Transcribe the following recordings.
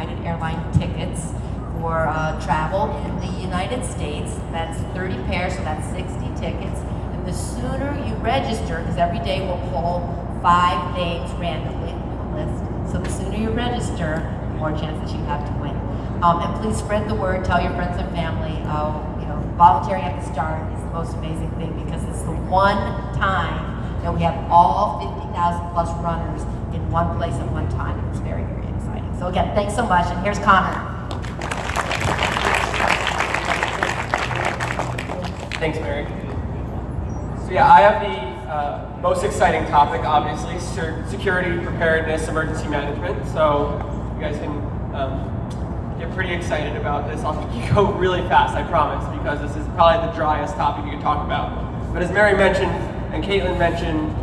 United Airline tickets for travel in the United States. That's 30 pairs, so that's 60 tickets. And the sooner you register, because every day we'll pull 5 names randomly from the list. So the sooner you register, the more chance that you have to win. And please spread the word, tell your friends and family. Volunteering at the start is the most amazing thing, because it's the one time that we have all 50,000 plus runners in one place at one time. It's very, very exciting. So again, thanks so much, and here's Connor. Thanks, Mary. So yeah, I have the most exciting topic, obviously, security, preparedness, emergency management. So you guys can get pretty excited about this. I'll make you go really fast, I promise, because this is probably the driest topic you can talk about. But as Mary mentioned, and Caitlin mentioned,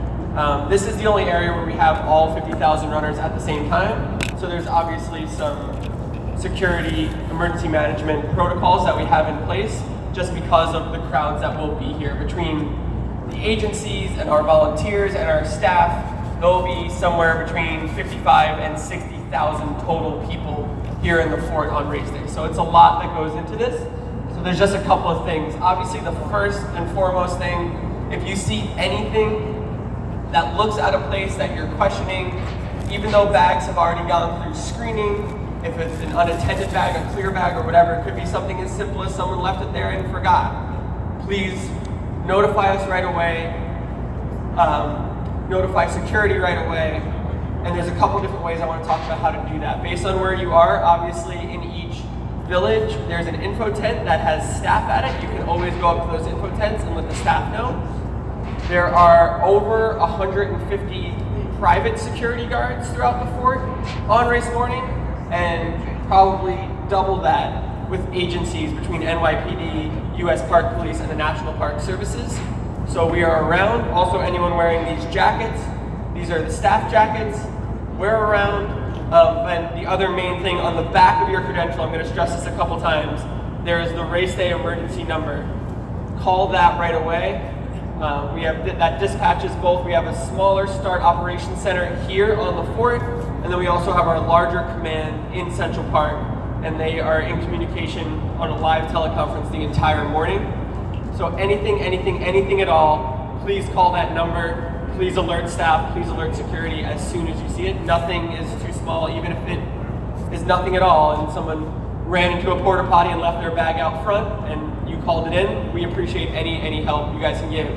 this is the only area where we have all 50,000 runners at the same time. So there's obviously some security, emergency management protocols that we have in place just because of the crowds that will be here. Between the agencies and our volunteers and our staff, there will be somewhere between 55 and 60,000 total people here in the fort on race day. So it's a lot that goes into this. So there's just a couple of things. Obviously, the first and foremost thing, if you see anything that looks at a place that you're questioning, even though bags have already gone through screening, if it's an unattended bag, a clear bag, or whatever, it could be something as simple as someone left it there and forgot. Please notify us right away, notify security right away, and there's a couple different ways I want to talk about how to do that. Based on where you are, obviously in each village, there's an info tent that has staff at it. You can always go up to those info tents and let the staff know. There are over 150 private security guards throughout the fort on race morning, and probably double that with agencies between NYPD, US Park Police, and the National Park Services. So we are around. Also, anyone wearing these jackets, these are the staff jackets, we're around. And the other main thing on the back of your credential, I'm going to stress this a couple times, there is the race day emergency number. Call that right away. We have that dispatches both. We have a smaller start operations center here on the fort, and then we also have our larger command in Central Park, and they are in communication on a live teleconference the entire morning. So anything at all, please call that number. Please alert staff, please alert security as soon as you see it. Nothing is too small, even if it is nothing at all and someone ran into a porta potty and left their bag out front and you called it in. We appreciate any help you guys can give.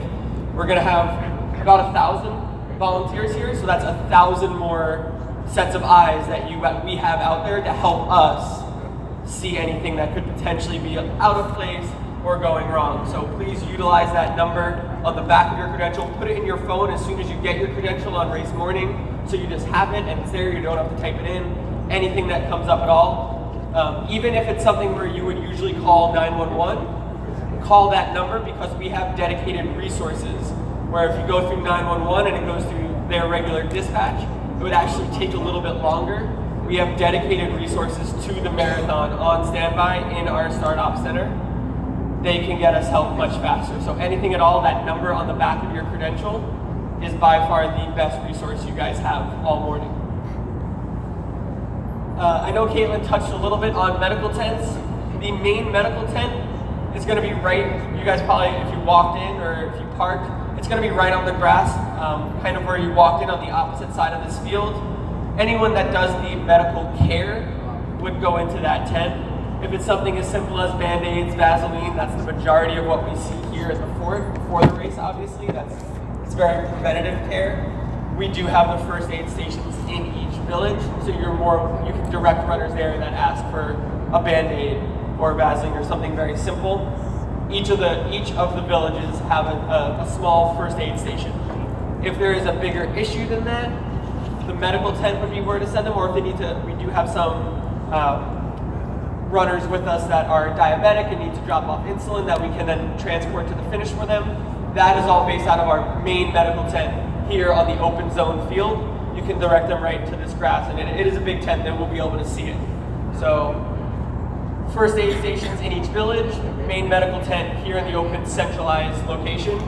We're gonna have about 1,000 volunteers here, so that's 1,000 more sets of eyes that we have out there to help us see anything that could potentially be out of place or going wrong. So please utilize that number on the back of your credential. Put it in your phone as soon as you get your credential on race morning, so you just have it and it's there, you don't have to type it in. Anything that comes up at all, even if it's something where you would usually call 911, call that number, because we have dedicated resources where if you go through 911 and it goes through their regular dispatch, it would actually take a little bit longer. We have dedicated resources to the marathon on standby in our start op center. They can get us help much faster. So anything at all, that number on the back of your credential is by far the best resource you guys have all morning. I know Caitlin touched a little bit on medical tents. The main medical tent is gonna be right, you guys probably, if you walked in or if you parked, it's gonna be right on the grass, kind of where you walked in on the opposite side of this field. Anyone that does need medical care would go into that tent. If it's something as simple as Band-Aids, Vaseline, that's the majority of what we see here at the fort for the race, obviously. It's very preventative care. We do have the first aid stations in each village, so you can direct runners there that ask for a Band-Aid or Vaseline or something very simple. Each of the villages have a small first aid station. If there is a bigger issue than that, the medical tent would be where to send them, or if they need to, we do have some runners with us that are diabetic and need to drop off insulin that we can then transport to the finish for them. That is all based out of our main medical tent here on the open zone field. You can direct them right to this grass, and it is a big tent, then we'll be able to see it. So first aid stations in each village, main medical tent here in the open centralized location.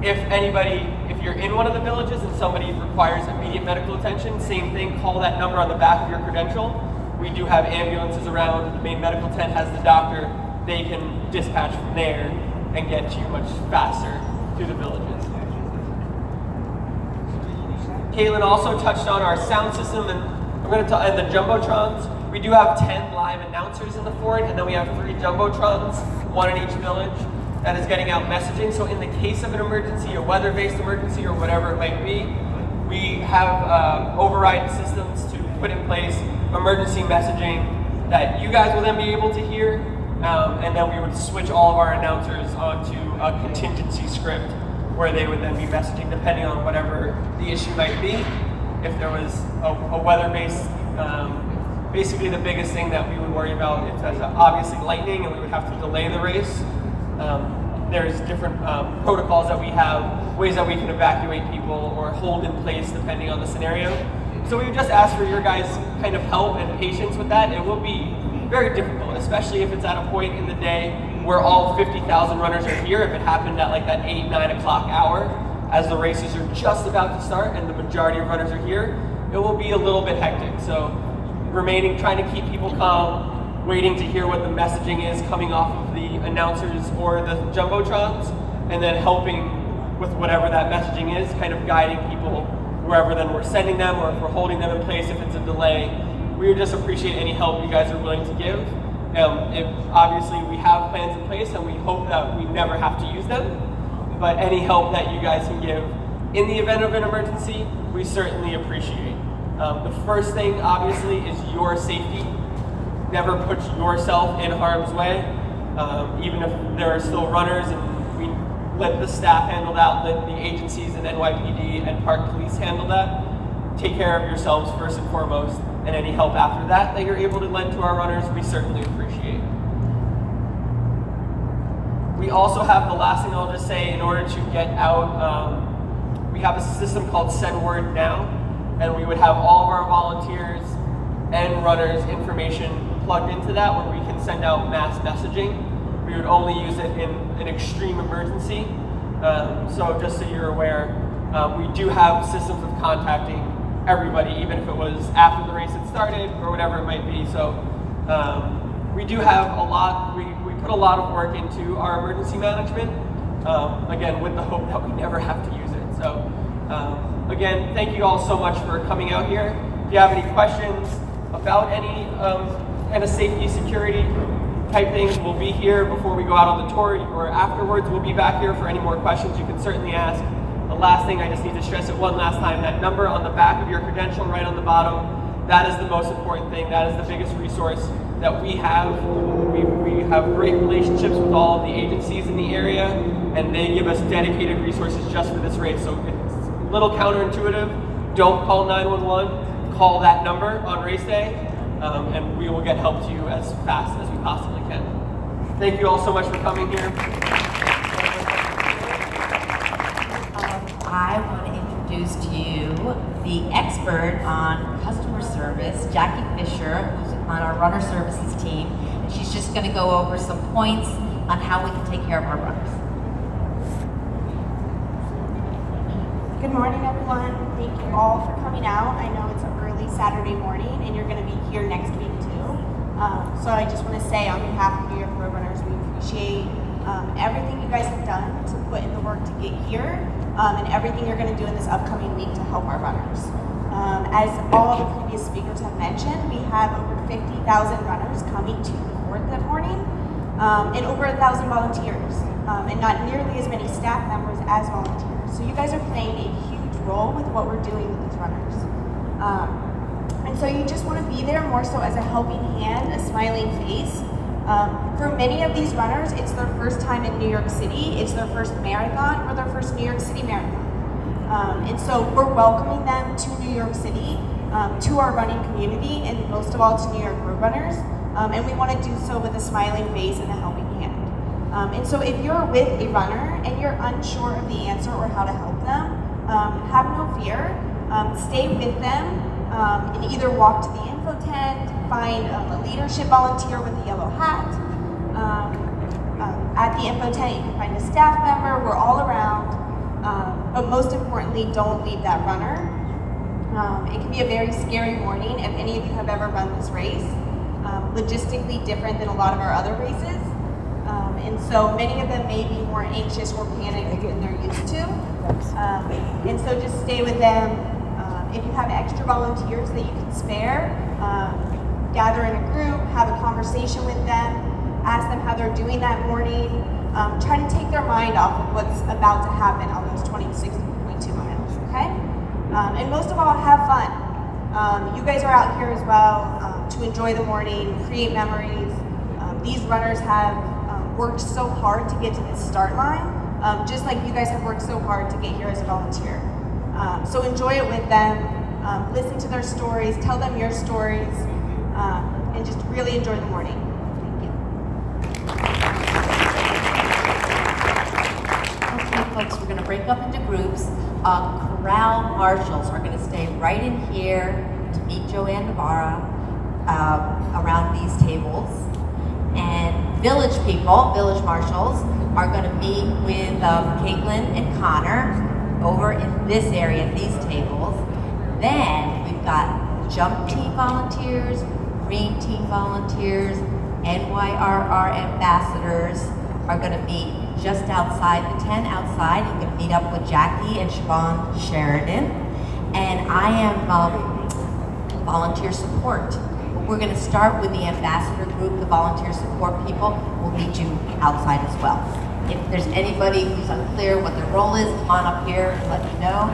If you're in one of the villages and somebody requires immediate medical attention, same thing, call that number on the back of your credential. we do have ambulances around. The main medical tent has the doctor. They can dispatch from there and get you much faster to the villages. Caitlin also touched on our sound system, and and the jumbotrons. We do have 10 live announcers in the fort, and then we have 3 jumbotrons, 1 in each village, that is getting out messaging. So in the case of an emergency, a weather-based emergency, or whatever it might be, we have override systems to put in place emergency messaging that you guys will then be able to hear, and then we would switch all of our announcers onto a contingency script where they would then be messaging depending on whatever the issue might be. If there was a weather-based, basically the biggest thing that we would worry about is obviously lightning, and we would have to delay the race. There's different protocols that we have, ways that we can evacuate people or hold in place depending on the scenario. So we would just ask for your guys' kind of help and patience with that. It will be very difficult, especially if it's at a point in the day where all 50,000 runners are here. If it happened at like that 8, 9 o'clock hour, as the races are just about to start and the majority of runners are here, it will be a little bit hectic. So trying to keep people calm, waiting to hear what the messaging is coming off of the announcers or the jumbotrons, and then helping with whatever that messaging is, kind of guiding people wherever then we're sending them, or if we're holding them in place if it's a delay. We would just appreciate any help you guys are willing to give. Obviously we have plans in place and we hope that we never have to use them, but any help that you guys can give in the event of an emergency, we certainly appreciate. The first thing obviously is your safety. Never put yourself in harm's way, even if there are still runners, and we let the staff handle that, let the agencies and NYPD and Park Police handle that. Take care of yourselves first and foremost, and any help after that that you're able to lend to our runners, we certainly appreciate. We also have, the last thing I'll just say, in order to get out, we have a system called Send Word Now, and we would have all of our volunteers and runners' information plugged into that, where we can send out mass messaging. We would only use it in an extreme emergency. So just so you're aware, we do have systems of contacting everybody, even if it was after the race had started or whatever it might be. So we do have a lot, we put a lot of work into our emergency management, again, with the hope that we never have to use it. So again, thank you all so much for coming out here. If you have any questions about any kind of safety, security type things, we'll be here before we go out on the tour, or afterwards. We'll be back here for any more questions you can certainly ask. The last thing, I just need to stress it one last time, that number on the back of your credential right on the bottom, that is the most important thing. That is the biggest resource that we have. We have great relationships with all of the agencies in the area, and they give us dedicated resources just for this race. So it's a little counterintuitive. Don't call 911, call that number on race day, and we will get help to you as fast as we possibly can. Thank you all so much for coming here. I want to introduce to you the expert on customer service, Jackie Fisher, who's on our runner services team. And she's just going to go over some points on how we can take care of our runners. Good morning, everyone. Thank you all for coming out. I know it's an early Saturday morning, and you're going to be here next week too. So I just want to say, on behalf of New York Road Runners, we appreciate everything you guys have done to put in the work to get here, and everything you're going to do in this upcoming week to help our runners. As all of the previous speakers have mentioned, we have over 50,000 runners coming to the fort that morning, and over 1,000 volunteers, and not nearly as many staff members as volunteers. So you guys are playing a huge role with what we're doing with these runners. And so you just want to be there more so as a helping hand, a smiling face. For many of these runners, it's their first time in New York City, it's their first marathon, or their first New York City marathon. And so we're welcoming them to New York City, to our running community, and most of all to New York Road Runners. And we want to do so with a smiling face and a helping hand. And so if you're with a runner and you're unsure of the answer or how to help them, have no fear. Stay with them, and either walk to the info tent, find a leadership volunteer with a yellow hat. At the info tent, you can find a staff member. We're all around. But most importantly, don't leave that runner. It can be a very scary morning if any of you have ever run this race. Logistically different than a lot of our other races. And so many of them may be more anxious or panicked than they're used to. And so just stay with them. If you have extra volunteers that you can spare, gather in a group, have a conversation with them, ask them how they're doing that morning. Try to take their mind off of what's about to happen on those 26.2 miles, okay? And most of all, have fun. You guys are out here as well to enjoy the morning, create memories. These runners have worked so hard to get to this start line, just like you guys have worked so hard to get here as a volunteer. So enjoy it with them, listen to their stories, tell them your stories, and just really enjoy the morning. Thank you. Okay, folks, we're going to break up into groups. Corral marshals are going to stay right in here to meet Joanne Navarra around these tables. And village people, village marshals, are going to meet with Caitlin and Connor over in this area, these tables. Then we've got jump team volunteers, green team volunteers, NYRR ambassadors are going to meet just outside the tent outside. You're going to meet up with Jackie and Siobhan Sheridan. And I am volunteer support. We're going to start with the ambassador group, the volunteer support people. We'll meet you outside as well. If there's anybody who's unclear what their role is, come on up here and let me know.